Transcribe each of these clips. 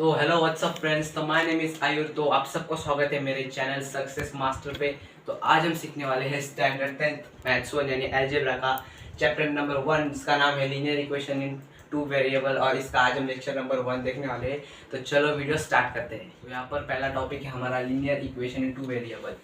तो hello what's up friends, तो my name is आयुर। तो आप सबको स्वागत है मेरे चैनल सक्सेस मास्टर पे। तो आज हम सीखने वाले हैं स्टैंडर्ड 10th मैथ्स 1 यानी अलजेब्रा का चैप्टर नंबर 1, जिसका नाम है linear equation in two variable, और इसका आज हम लेक्चर नंबर 1 देखने वाले हैं। तो चलो वीडियो स्टार्ट करते हैं। तो यहाँ पर पहला टॉपिक है हमारा linear equation in two variable.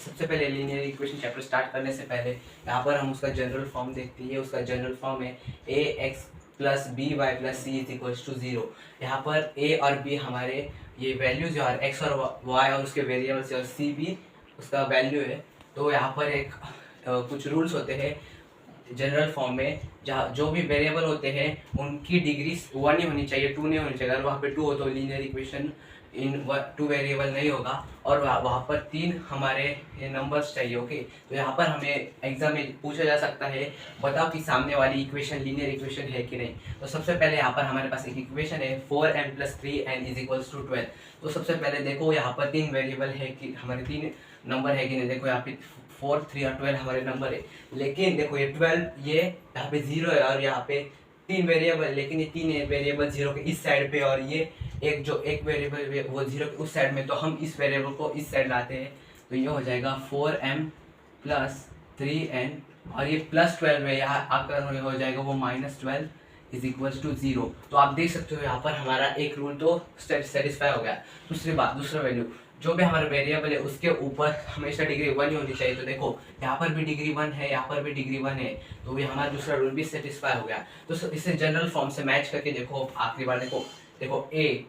सबसे पहले लीनियर इक्वेशन चैप्टर स्टार्ट करने से पहले यहाँ पर हम उसका जनरल फॉर्म देखते हैं। उसका जनरल फॉर्म है a x plus b y plus c is equals to 0। यहाँ पर ए और बी हमारे ये वैल्यूज है, और एक्स और वाई और उसके वेरिएबल्स है, और सी भी उसका वैल्यू है। तो यहाँ पर एक कुछ रूल्स होते हैं जनरल फॉर्म में, जहाँ जो भी वेरिएबल होते हैं उनकी डिग्री 1 ही होनी चाहिए, 2 नहीं होनी चाहिए। अगर वहाँ पे 2 हो तो लीनियर इक्वेशन इन 2 वेरिएबल नहीं होगा। और वहाँ पर 3 हमारे नंबर्स चाहिए। ओके, तो यहाँ पर हमें एग्जाम में पूछा जा सकता है, बताओ कि सामने वाली इक्वेशन लीनियर इक्वेशन है कि नहीं। तो सबसे पहले यहाँ पर हमारे पास एक इक्वेशन है 4m + 3n = 12। तो सबसे पहले देखो यहाँ पर 3 वेरिएबल है कि हमारे 3 नंबर है कि नहीं। देखो यहाँ पे 4, 3 और 12 हमारे नंबर है, लेकिन देखो ये 12 ये यहाँ पे 0 है, और यहाँ पे 3 वेरिएबल, लेकिन ये 3 वेरिएबल 0 के इस साइड पे, और ये एक वेरिएबल वो 0 के उस साइड में। तो हम इस वेरिएबल को इस साइड लाते हैं, तो ये हो जाएगा 4m + 3n, और ये +12 है, यहाँ आकर हो जाएगा वो -12 = 0। तो आप देख सकते हो यहाँ पर हमारा एक रूल तो सेटिस्फाई हो गया। दूसरा वैल्यू जो भी हमारा वेरिएबल है उसके ऊपर हमेशा डिग्री 1 ही होनी चाहिए। तो देखो यहाँ पर भी डिग्री 1 है, यहाँ पर भी डिग्री 1 है, तो ये हमारा दूसरा रूल भी सेटिस्फाई हो गया। तो इसे जनरल फॉर्म से मैच करके देखो, आखिरी बार देखो ए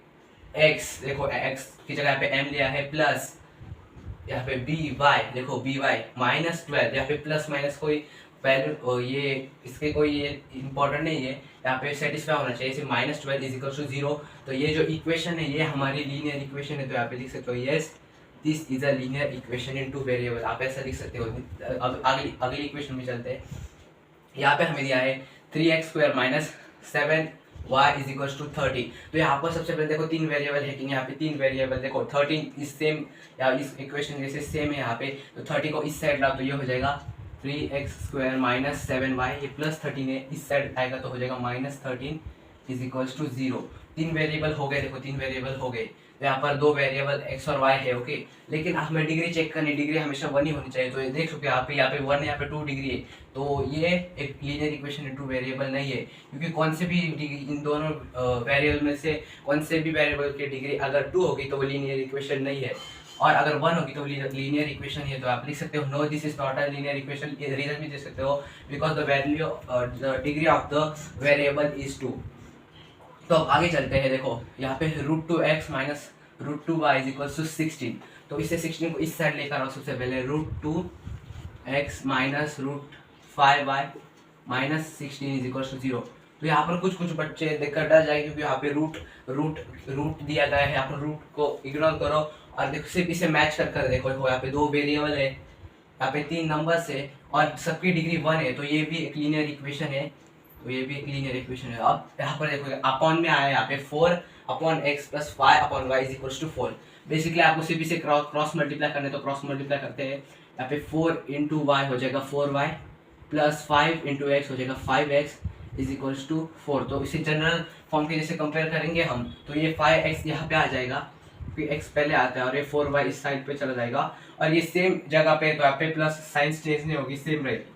एक्स, देखो एक्स की जगह यहाँ पे m लिया है, प्लस यहाँ पे बी वाई, देखो बी वाई -12, यहाँ पे प्लस माइनस कोई वैल्यू ये इसके कोई ये इंपॉर्टेंट नहीं है, यहाँ पे सेटिस्फाई होना चाहिए। इसे -12 = 0। तो ये जो इक्वेशन है ये हमारी लीनियर इक्वेशन है। तो यहाँ पे लिख सकते हो yes this is a linear equation in two variable, आप ऐसा लिख सकते हो। अब अगली इक्वेशन में चलते हैं। यहाँ पे हमें दिया है 3x² - 7y = 30। तो यहाँ पर सबसे पहले देखो 3 वेरिएबल है कि यहाँ पे 3 वेरिएबल, देखो 13 इस सेम या इस इक्वेशन जैसे सेम है यहाँ पे। तो 30 को इस साइड लाओ, तो ये हो जाएगा 3x² - 7y, ये +13 है, इस साइड आएगा तो हो जाएगा -13 = 0। 3 वेरिएबल हो गए, देखो 3 वेरिएबल हो गए। तो यहाँ पर 2 वेरिएबल x और y है। ओके, लेकिन हमें डिग्री चेक करनी, डिग्री हमेशा 1 ही होनी चाहिए। तो ये देख सकते हो यहाँ पे 1 है, यहाँ पे 2 डिग्री है। तो ये एक linear equation in two variable नहीं है, क्योंकि कौन से भी इन दोनों वेरिएबल में से कौन से भी वेरिएबल की डिग्री अगर 2 होगी तो वो लीनियर इक्वेशन नहीं है, और अगर 1 होगी तो लीनियर इक्वेशन है। तो आप लिख सकते हो no this is not a linear equation. Reason भी दे सकते हो, because the value the degree of the variable is 2। तो अब आगे चलते हैं। देखो यहाँ पे √2x - √2y = 16। तो इसे 16 को इस साइड लेकर आओ। सबसे पहले √2x - √5y - 16 = 0। तो यहाँ पर कुछ बच्चे देखकर डर जाएंगे, क्योंकि यहाँ पे रूट दिया गया है। यहाँ पर रूट को इग्नोर करो, और देखो सिर्फ इसे मैच कर देखो। यहाँ पे 2 वेरिएबल है, यहाँ पे 3 नंबर्स है, और सबकी डिग्री 1 है। तो ये भी एक लीनियर इक्वेशन है। तो ये भी एक लीनियर इक्वेशन है। अब यहाँ पर देखो अपॉन में आया, यहाँ पे 4/x + 5/y = 4। बेसिकली आपको सिर्फ इसे क्रॉस मल्टीप्लाई करने, तो क्रॉस मल्टीप्लाई करते हैं। यहाँ पे 4 × y हो जाएगा 4y, प्लस 5 × x हो जाएगा 5x = 4। तो इसे जनरल फॉर्म के जैसे कंपेयर करेंगे हम, तो ये 5x यहाँ पे आ जाएगा, क्योंकि x पहले आता है, और ये 4y इस साइड पे चला जाएगा, और ये सेम जगह पे, तो यहाँ पे प्लस साइंस चेंज नहीं होगी, सेम रहेगी।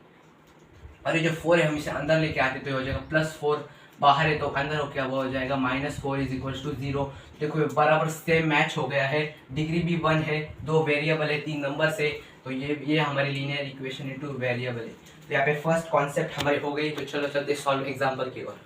और ये जो 4 है हम इसे अंदर लेके आते तो हो जाएगा +4, बाहर है तो अंदर हो क्या वो हो जाएगा -4 = 0। देखो बराबर सेम मैच हो गया है, डिग्री भी 1 है, 2 वेरिएबल है, 3 नंबर से। तो ये हमारी linear equation in two variable है। तो यहाँ पे फर्स्ट कॉन्सेप्ट हमारी हो गई। तो चलो चलते सॉल्व एग्जाम्पल की ओर।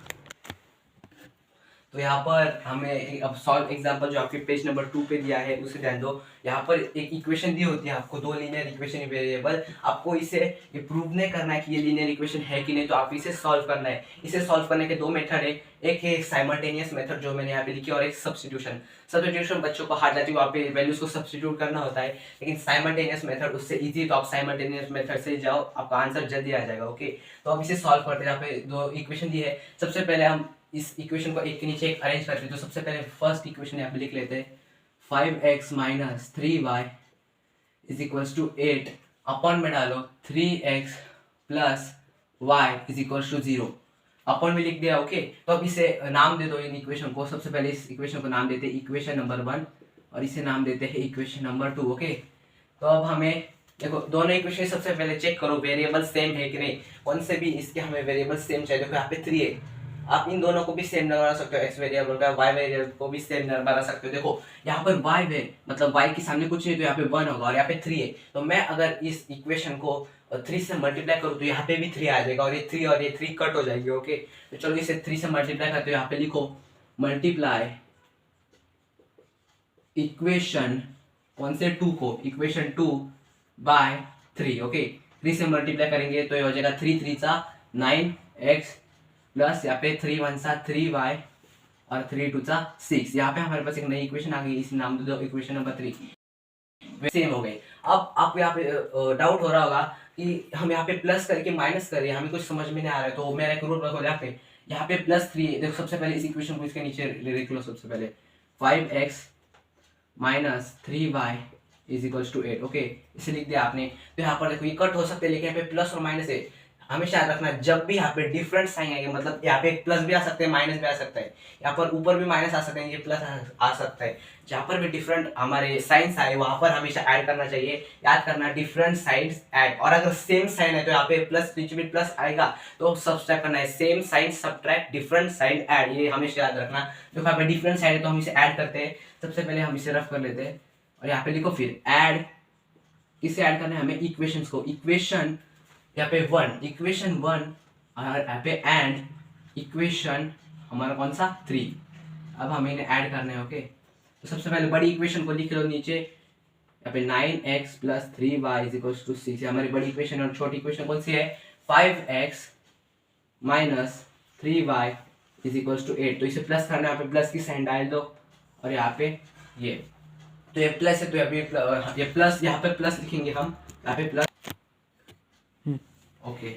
तो यहाँ पर हमें अब सॉल्व एग्जांपल जो आपके पेज नंबर 2 पे दिया है उसे ध्यान दो। यहाँ पर एक इक्वेशन दी होती है आपको, 2 लीनियर इक्वेशन वेरिएबल। आपको इसे ये प्रूव नहीं करना है कि ये लीनियर इक्वेशन है कि नहीं, तो आप इसे सॉल्व करना है। इसे सॉल्व करने के 2 मेथड है। एक है साइमल्टेनियस मेथड जो मैंने यहाँ पे लिखी, और एक सब्स्टिट्यूशन बच्चों को हार्ड जाती है, वहाँ पे वैल्यूज को सब्स्टिट्यूट करना होता है। लेकिन साइमल्टेनियस मेथड उससे ईजी, तो आप साइमल्टेनियस मेथड से जाओ, आपका आंसर जल्दी आ जाएगा। ओके, तो अब इसे सॉल्व करते हैं। यहाँ पे 2 इक्वेशन दी है। सबसे पहले हम इस इक्वेशन को एक के नीचे एक अरेंज करते हैं। तो सबसे पहले फर्स्ट इक्वेशन यहाँ पे लिख लेते हैं 5x - 3y = 8। अपॉन में डालो 3x + y = 0। अपन में लिख दिया। ओके, तो अब इसे नाम दे दो इन इक्वेशन को। सबसे पहले इस इक्वेशन को नाम देते हैं इक्वेशन नंबर 1 और इसे नाम देते हैं इक्वेशन नंबर 2। ओके, तो अब हमें देखो दोनों इक्वेशन सबसे पहले चेक करो वेरिएबल सेम है कि नहीं। कौन से भी इसके हमें वेरिएबल सेम चाहिए। देखो यहाँ पे 3 है, आप इन दोनों को भी सेम बना सकते हो, एक्स वेरिएबल का वाई वेरिएबल को भी सेम बना सकते हो। देखो यहाँ पर वाई है, मतलब वाई के सामने कुछ नहीं तो यहाँ पे 1 होगा और यहाँ पे 3 है। तो मैं अगर इस इक्वेशन को 3 से मल्टीप्लाई करूँ तो यहाँ पे भी 3 आ जाएगा और ये 3 कट हो जाएंगे। ओके, तो चलो इसे 3 से मल्टीप्लाई करते हो। यहाँ पे लिखो मल्टीप्लाई इक्वेशन कौन से 2 को, इक्वेशन 2 बाय 3। ओके, 3 से मल्टीप्लाई करेंगे तो ये हो जाएगा 3 3 सा 9x प्लस यहाँ पे 3 1 सा 3y और 3 2 सा 6। यहाँ पे हमारे पास एक नई इक्वेशन आ गई, इसे नाम दे दो इक्वेशन नंबर 3। सेम हो गए। अब आपको यहाँ पे डाउट हो रहा होगा कि हम यहाँ पे प्लस करके माइनस करें, हमें कुछ समझ में नहीं आ रहा है। तो मेरा एक रूल रखो यहाँ पे +3। देखो सबसे पहले इस इक्वेशन को इसके नीचे लिख लो। सबसे पहले 5x minus 3y is equals to 8। Okay, इसे लिख दिया आपने। तो यहाँ पर देखो ये कट हो सकते हैं, लेकिन यहाँ पे प्लस और माइनस है। हमेशा याद रखना जब भी यहाँ पे डिफरेंट साइन आएंगे, मतलब यहाँ पे प्लस भी आ सकते हैं माइनस भी आ सकता है, यहाँ पर ऊपर भी माइनस आ सकते हैं, ये प्लस आ सकता है। जहाँ पर भी डिफरेंट हमारे साइंस आए वहां पर हमेशा ऐड करना चाहिए। याद करना डिफरेंट साइड्स ऐड, और अगर सेम साइन है तो यहाँ पे प्लस नीचे भी प्लस आएगा तो सब्सट्रैक्ट करना है। Same sign subtract different sign add, ये हमेशा याद रखना। जो यहाँ पे डिफरेंट साइन है तो हम इसे ऐड करते हैं। सबसे पहले हम इसे रफ कर लेते हैं और यहाँ पे लिखो फिर ऐड, किसे ऐड करना है हमें, इक्वेशंस को। इक्वेशन यहाँ पे 1, इक्वेशन 1 और यहाँ पे एंड इक्वेशन हमारा कौन सा 3। अब हमें इन्हें ऐड करना है। ओके, तो सबसे पहले बड़ी इक्वेशन को लिख लो नीचे, यहाँ पे 9x plus 3y is equals to 6 हमारी बड़ी इक्वेशन। और छोटी इक्वेशन कौन सी है, 5x minus 3y is equals to 8। तो इसे प्लस करना है, यहाँ पे प्लस की साइन डाल दो और यहाँ पे ये, तो ये प्लस है तो ये प्लस, यहाँ पे प्लस लिखेंगे हम, यहाँ पे प्लस। ओके,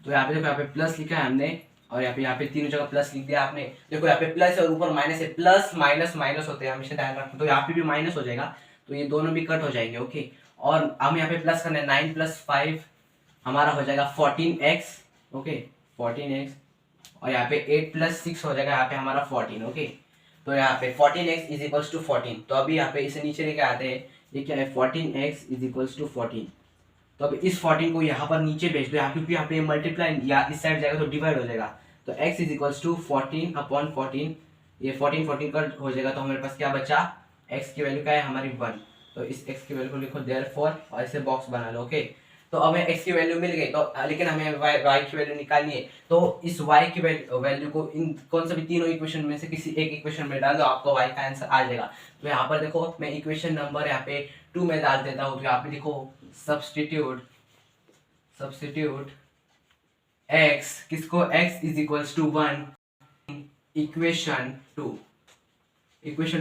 तो यहाँ पे देखो यहाँ पे प्लस लिखा है हमने और यहाँ पे तीनों जगह प्लस लिख दिया आपने। देखो यहाँ पे प्लस है और ऊपर माइनस है, प्लस माइनस माइनस होते हैं, हमेशा ध्यान रखना। तो यहाँ पे भी माइनस हो जाएगा तो ये दोनों भी कट हो जाएंगे। ओके, और हम यहाँ पे प्लस करना है, 9 + 5 हमारा हो जाएगा 14x। ओके 14x, और यहाँ पे 8 + 6 हो जाएगा यहाँ पे हमारा 14। ओके, तो यहाँ पे 14x इज इक्वल्स टू 14। तो अभी यहाँ पे इसे नीचे लेके आते हैं, ये क्या है 14x इज इक्वल्स टू 14। तो अब इस 14 को यहाँ पर नीचे भेज दो, यहाँ क्योंकि यहाँ पे मल्टीप्लाई या इस साइड जाएगा तो डिवाइड हो जाएगा। तो x इज इक्वल्स टू 14/14, ये 14 14 कर हो जाएगा। तो हमारे पास क्या बचा, x की वैल्यू क्या है हमारी 1। तो इस x की वैल्यू को लिखो देयरफॉर और इसे बॉक्स बना लो। ओके, तो हमें x की वैल्यू मिल गई, तो लेकिन हमें y की वैल्यू निकालनी है। तो इस y की वैल्यू को इन कौन सा भी तीनों इक्वेशन में से किसी एक इक्वेशन में डाल दो, आपको y का आंसर आ जाएगा। तो यहाँ पर देखो मैं इक्वेशन नंबर यहाँ पे 2 में डाल देता हूँ। तो यहाँ पे देखो सब्स्टिट्यूट x, किसको, x is equals to 1 equation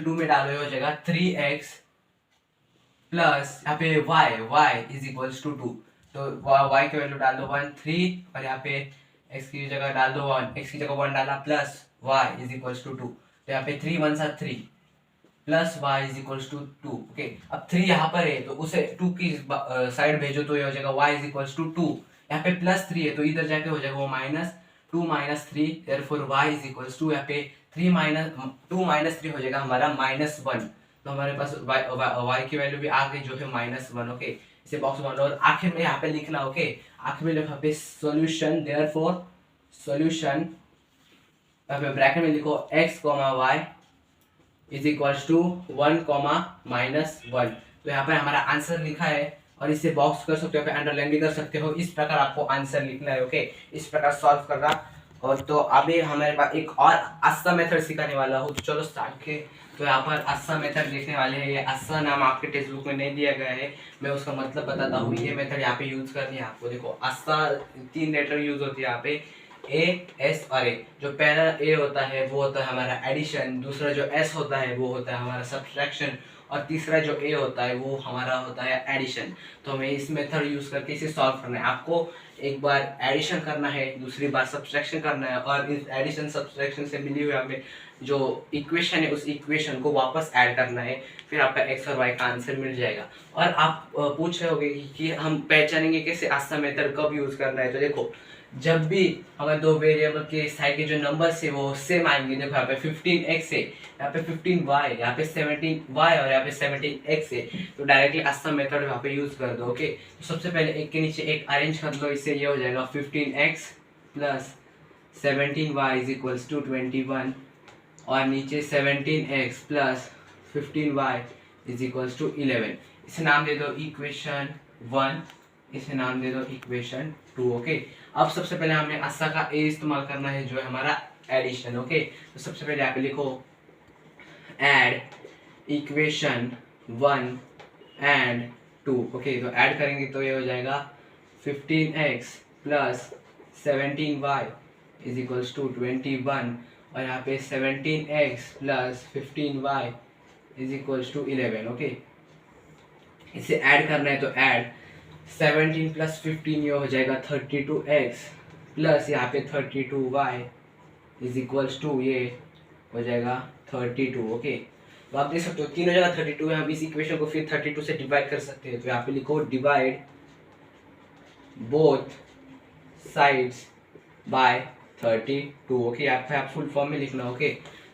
2 में डालो, हो जाएगा 3x प्लस यहाँ पे y इज इक्वल्स टू 2। तो y की वैल्यू डाल दो 1 3 और यहाँ पे x की जगह डाल दो 1, x की जगह 1 डाला plus y is equals to 2। तो यहाँ पे 3 1 सा 3 plus y is equals to 2। Okay, अब 3 यहाँ पर है तो उसे 2 की साइड भेजो तो ये हो जाएगा y इज इक्वल्स टू 2। यहाँ पे +3 है तो इधर जाके हो जाएगा वो -2 - 3, therefore y is equals to यहाँ पे 2 - 3 हो जाएगा हमारा -1। तो हमारे पास y की वैल्यू भी आ गई जो है -1। ओके, इसे बॉक्स बना लो और आखिर में यहाँ पे लिखना। ओके, आखिर में लिखो पे सॉल्यूशन, देयरफॉर सॉल्यूशन यहाँ पे ब्रैकेट में लिखो x, y is equals to 1, -1। तो यहाँ पर हमारा आंसर लिखा है और इसे बॉक्स कर सकते हो, अंडरलाइन भी कर सकते हो। इस प्रकार आपको आंसर लिखना है। ओके, इस प्रकार सॉल्व करना। और तो अभी हमारे पास एक और आस्था मेथड सिखाने वाला हूँ, तो चलो स्टार्ट के। तो यहाँ पर आस्था मेथड देखने वाले हैं। ये आस्था नाम आपके टेक्स्ट बुक में नहीं दिया गया है, मैं उसका मतलब बताता हूँ। ये मेथड यहाँ पे यूज करनी है आपको। देखो आस्था 3 लेटर यूज होती है यहाँ पे, ए एस और ए। जो पहला ए होता है वो होता है हमारा एडिशन, दूसरा जो एस होता है वो होता है हमारा सब्ट्रैक्शन, और तीसरा जो ए होता है वो हमारा होता है एडिशन। तो हमें इस मेथड यूज करके इसे सॉल्व करना है। आपको एक बार एडिशन करना है, दूसरी बार सब्ट्रैक्शन करना है, और इस एडिशन सब्ट्रैक्शन से मिली हुई हमें जो इक्वेशन है उस इक्वेशन को वापस ऐड करना है, फिर आपका एक्स और वाई का आंसर मिल जाएगा। और आप पूछ रहे होगे कि हम पहचानेंगे कैसे आस्था मेथड कब यूज करना है। तो देखो जब भी हमें दो वेरिएबल के साइड के जो नंबर्स है वो सेम आएंगे, देखो यहाँ पे 15x है, यहाँ पे 15y, यहाँ पे 17y और यहाँ पे 17x है, तो डायरेक्टली आसान मेथड यहाँ पे यूज कर दो। ओके, तो सबसे पहले एक के नीचे एक अरेंज कर लो, इससे ये हो जाएगा 15x plus 17y is equals to 21 और नीचे 17x plus 15y is equals to 11। इसे नाम दे दो इक्वेशन 1, इसे नाम दे दो इक्वेशन 2। ओके, अब सबसे पहले हमें अस्सा का ए इस्तेमाल करना है जो है हमारा एडिशन। ओके, तो सबसे पहले आप लिखो ऐड इक्वेशन 1 एंड 2। ओके, तो ऐड करेंगे तो ये हो जाएगा 15x plus 17y is equals to 21 और यहाँ पे 17x plus 15y is equals to 11। Okay, इसे ऐड करना है तो ऐड 17 प्लस 15 ये हो जाएगा 32x प्लस यहाँ पे 32y इज इक्वल्स टू ये हो जाएगा 32। ओके, तो आप देख सकते हो तीनों जगह 32 है, हम इस इक्वेशन को फिर 32 से डिवाइड कर सकते हैं। तो यहाँ पे लिखो divide both sides by 32। Okay, यहाँ पे आप फुल फॉर्म में लिखना। ओके,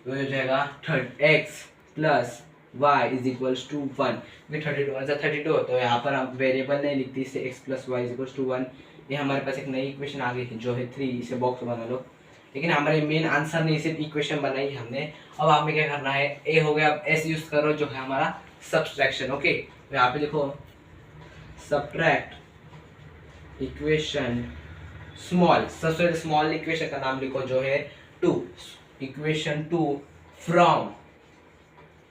तो ये हो जाएगा x plus y is equals to 1। 32 होता है, यहाँ पर हम वेरिएबल नहीं लिखते, इसे x plus y is equals to 1। ये हमारे पास एक नई इक्वेशन आ गई थी जो है 3, इसे बॉक्स बना लो, लेकिन हमारे मेन आंसर नहीं, सिर्फ इक्वेशन बनाई हमने। अब हमें क्या करना है, a हो गया, अब s यूज करो जो है हमारा सब्सट्रैक्शन। ओके, तो यहाँ पे लिखो सब्ट्रैक्ट इक्वेशन स्मॉल, सबसे स्मॉल इक्वेशन का नाम लिखो जो है 2, equation 2 from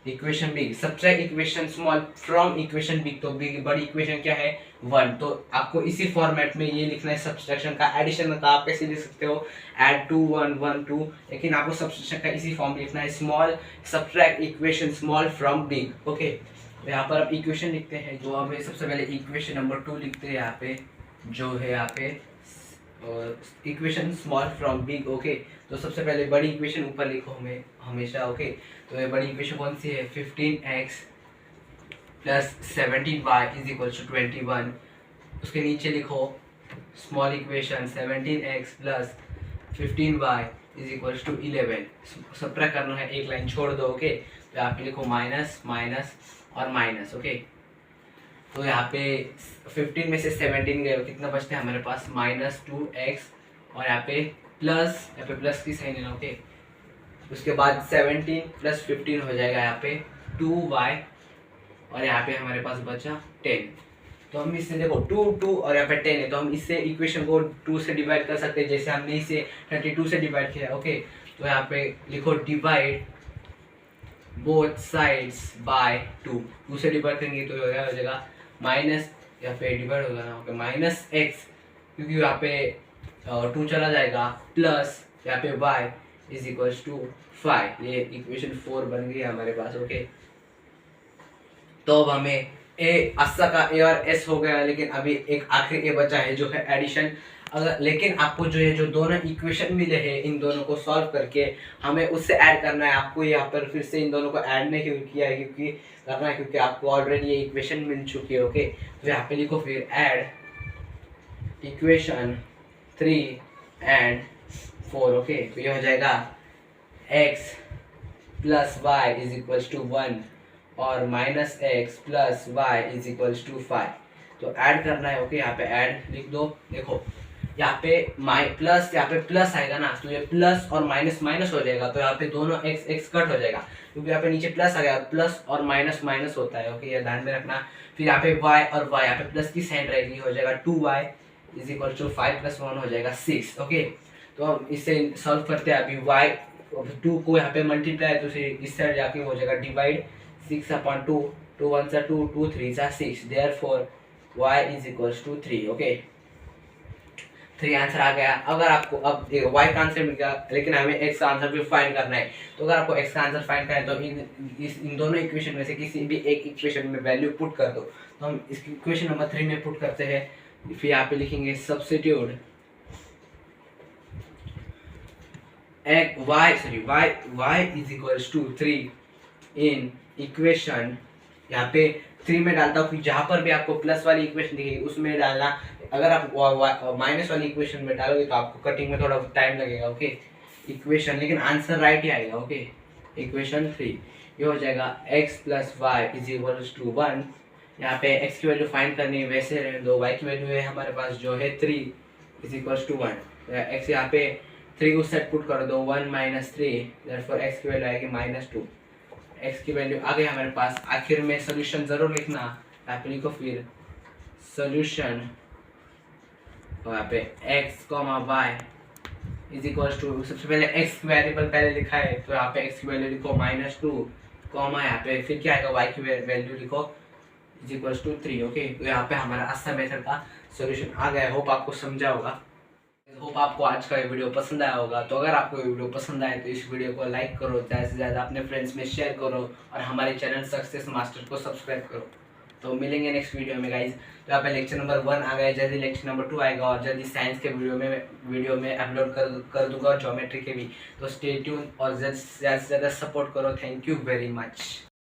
equation big, subtract equation small from equation big, तो बिग बड़ी इक्वेशन क्या है 1। तो आपको इसी फॉर्मेट में ये लिखना है सब्सट्रैक्शन का। एडिशन का आप कैसे लिख सकते हो, ऐड 2 1 1 2, लेकिन आपको सब्सट्रैक्शन का इसी फॉर्म लिखना है, small subtract equation small from big. Okay, तो यहाँ पर अब इक्वेशन लिखते हैं, जो हमें सबसे पहले इक्वेशन नंबर 2 लिखते हैं यहाँ पे, जो है यहाँ पे equation small from big. Okay, तो सबसे पहले बड़ी इक्वेशन ऊपर लिखो हमें हमेशा। ओके, तो ये बड़ी इक्वेशन कौन सी है, 15x plus 17y is equal to 21। उसके नीचे लिखो small equation 17x plus 15y is equal to 11। Subtract करना है, एक लाइन छोड़ दो। ओके, तो यहाँ पे लिखो माइनस माइनस और माइनस। ओके, तो यहाँ पे 15 में से 17 गए, कितना बचते हैं हमारे पास -2x और यहाँ पे प्लस की साइन है। ओके, उसके बाद 17 प्लस 15 हो जाएगा यहाँ पे 2y और यहाँ पे हमारे पास बचा 10। तो हम इससे देखो 2 2 और यहाँ पे 10 है, तो हम इससे इक्वेशन को 2 से डिवाइड कर सकते हैं, जैसे हमने इसे 32 से डिवाइड किया। ओके, तो यहाँ पे लिखो डिवाइड बोथ साइड्स बाय 2 से डिवाइड करेंगे तो हो जाएगा माइनस, यहाँ पे डिवाइड होगा ना, ओके माइनस x, क्योंकि यहाँ पे 2 चला जाएगा, प्लस यहाँ पे y इज इक्वल्स टू 5। ये इक्वेशन 4 बन गई हमारे पास। ओके, तो अब हमें अस्सा का a और s हो गया, लेकिन अभी एक आखिरी a बचा है जो है एडिशन। अगर लेकिन आपको जो है जो दोनों इक्वेशन मिले हैं, इन दोनों को सॉल्व करके हमें उससे ऐड करना है। आपको यहाँ पर फिर से इन दोनों को ऐड नहीं किया है क्योंकि आपको ऑलरेडी ये इक्वेशन मिल चुकी है। ओके, तो यहाँ पे लिखो फिर ऐड इक्वेशन 3 एंड 4। ओके, तो ये हो जाएगा x plus y is equals to 1 और minus x plus y is equals to 5। तो ऐड करना है। ओके, यहाँ पे ऐड लिख दो। देखो यहाँ पे प्लस, यहाँ पे प्लस आएगा ना, तो ये प्लस और माइनस माइनस हो जाएगा, तो यहाँ पे दोनों x x कट हो जाएगा, क्योंकि यहाँ पे नीचे प्लस आ गया, प्लस और माइनस माइनस होता है। ओके, ये ध्यान में रखना। फिर यहाँ पे y और y, यहाँ पे प्लस की साइन रहेगी, हो जाएगा 2y is equal to 5 plus 1 हो जाएगा 6। ओके, तो हम इसे सॉल्व करते हैं। अभी y 2 को यहाँ पे मल्टीप्लाई, तो इस साइड जाके हो जाएगा डिवाइड 6/2, 2 1 सा 2, 2 3 सा 6, therefore y is equals to 3। Okay, 3 answer आ गया। अगर आपको अब y का आंसर मिल गया, लेकिन हमें x का आंसर भी फाइंड करना है। तो अगर आपको x का आंसर फाइंड करना है तो इन दोनों इक्वेशन में से किसी भी एक इक्वेशन में वैल्यू पुट कर दो। तो हम इस इक्वेशन नंबर 3 में पुट करते हैं। फिर यहाँ पे लिखेंगे substitute y is equals to 3 in equation, यहाँ पे 3 में डालता हूँ, जहाँ पर भी आपको प्लस वाली इक्वेशन दिखेगी उसमें डालना। अगर आप माइनस वाली इक्वेशन में डालोगे तो आपको कटिंग में थोड़ा टाइम लगेगा। ओके, इक्वेशन लेकिन आंसर राइट ही आएगा। ओके, इक्वेशन 3 ये हो जाएगा x plus y is equals to 1। यहाँ पे x की वैल्यू फाइंड करनी है, वैसे रहने दो। y की वैल्यू है हमारे पास जो है 3 इज इक्वल्स टू 1। x यहाँ पे 3 उस साइड पुट कर दो, 1 माइनस 3, देयरफॉर x की वैल्यू आएगी -2। x की वैल्यू आ गई हमारे पास। आखिर में सोल्यूशन जरूर लिखना, यहाँ पे लिखो फिर सोल्यूशन, और यहाँ पे x y is equals to, सबसे पहले x वेरिएबल पहले लिखा है तो यहाँ पे x की वैल्यू लिखो -2, कॉमा यहाँ पे फिर क्या आएगा y की वैल्यू लिखो इज इक्वल्स टू 3। ओके, तो यहाँ पे हमारा आसान मेथड का सॉल्यूशन आ गया। होप आपको समझा होगा, होप आपको आज का ये वीडियो पसंद आया होगा। तो अगर आपको ये वीडियो पसंद आए तो इस वीडियो को लाइक करो, ज़्यादा से ज़्यादा अपने फ्रेंड्स में शेयर करो और हमारे चैनल सक्सेस मास्टर को सब्सक्राइब करो। तो मिलेंगे नेक्स्ट वीडियो में गाइज। तो यहाँ पे लेक्चर नंबर 1 आ गया, जल्दी लेक्चर नंबर 2 आएगा और जल्दी साइंस के वीडियो में अपलोड कर दूंगा और ज्योमेट्री के भी। तो स्टे ट्यून और ज़्यादा से ज़्यादा सपोर्ट करो। Thank you very much.